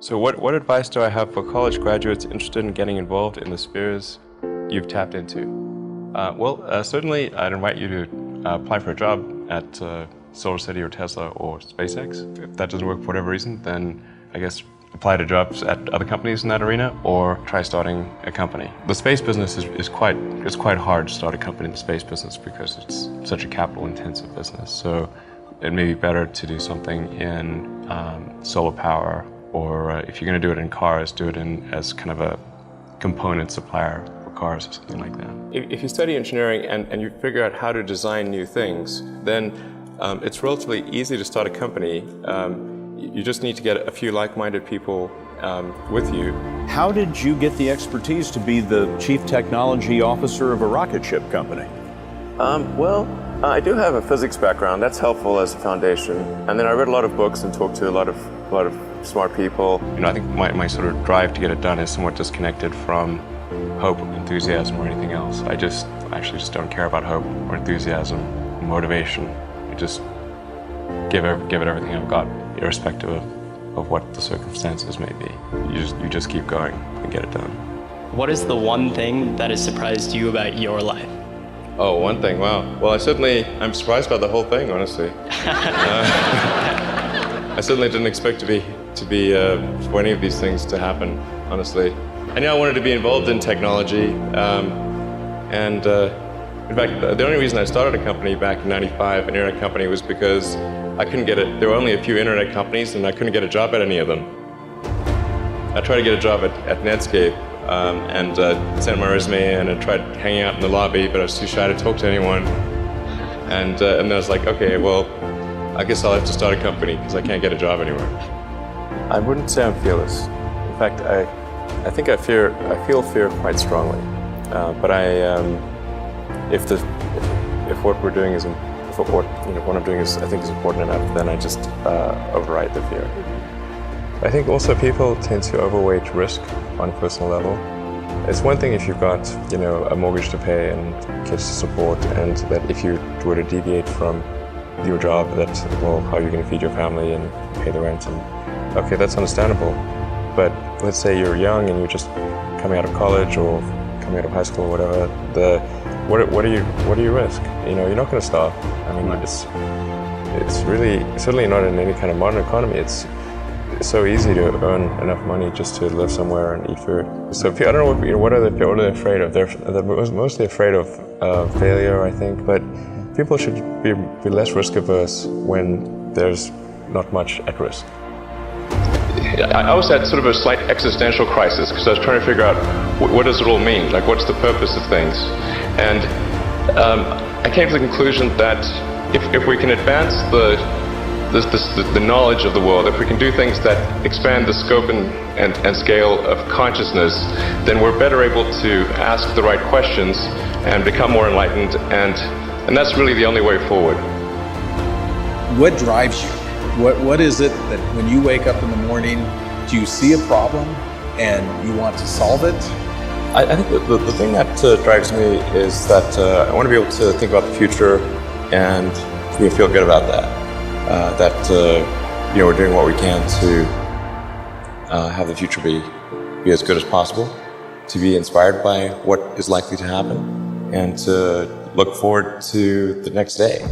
So what advice do I have for college graduates interested in getting involved in the spheres you've tapped into? Certainly I'd invite you to apply for a job at SolarCity or Tesla or SpaceX. If that doesn't work for whatever reason, then I guess apply to jobs at other companies in that arena or try starting a company. The space business is quite hard to start a company in the space business because it's such a capital intensive business. So it may be better to do something in solar power, or if you're going to do it in cars, do it as kind of a component supplier for cars or something like that. If you study engineering and you figure out how to design new things, then it's relatively easy to start a company. You just need to get a few like-minded people with you. How did you get the expertise to be the chief technology officer of a rocket ship company? I do have a physics background. That's helpful as a foundation. And then I read a lot of books and talked to a lot of smart people. I think my sort of drive to get it done is somewhat disconnected from hope, enthusiasm, or anything else. I actually just don't care about hope or enthusiasm, or motivation. I just give it everything I've got, irrespective of what the circumstances may be. You just keep going and get it done. What is the one thing that has surprised you about your life? Oh, one thing, wow. Well, I'm surprised by the whole thing, honestly. I certainly didn't expect for any of these things to happen, honestly. I knew I wanted to be involved in technology, in fact, the only reason I started a company back in '95, an internet company, was because I couldn't get it. There were only a few internet companies, and I couldn't get a job at any of them. I tried to get a job at Netscape, and sent my resume in and tried hanging out in the lobby, but I was too shy to talk to anyone. And then I was like, okay, well, I guess I'll have to start a company because I can't get a job anywhere. I wouldn't say I'm fearless. In fact, I think I feel fear quite strongly. But if what we're doing is, what I'm doing is, I think, is important enough, then I just override the fear. I think also people tend to overweight risk on a personal level. It's one thing if you've got, a mortgage to pay and kids to support, and that if you were to deviate from your job, how are you going to feed your family and pay the rent? And okay, that's understandable. But let's say you're young and you're just coming out of college or coming out of high school or whatever. What do you risk? You're not going to starve. I mean, it's really certainly not in any kind of modern economy. It's so easy to earn enough money just to live somewhere and eat food. So I don't know what are they afraid of? They're mostly afraid of failure, I think. But people should be less risk averse when there's not much at risk. I always had sort of a slight existential crisis because I was trying to figure out what does it all mean? Like, what's the purpose of things? And I came to the conclusion that if we can advance the knowledge of the world, if we can do things that expand the scope and scale of consciousness, then we're better able to ask the right questions and become more enlightened, and that's really the only way forward. What drives you? What is it that when you wake up in the morning, do you see a problem and you want to solve it? I think the thing that drives me is that I want to be able to think about the future and feel good about that. We're doing what we can to have the future be as good as possible, to be inspired by what is likely to happen, and to look forward to the next day.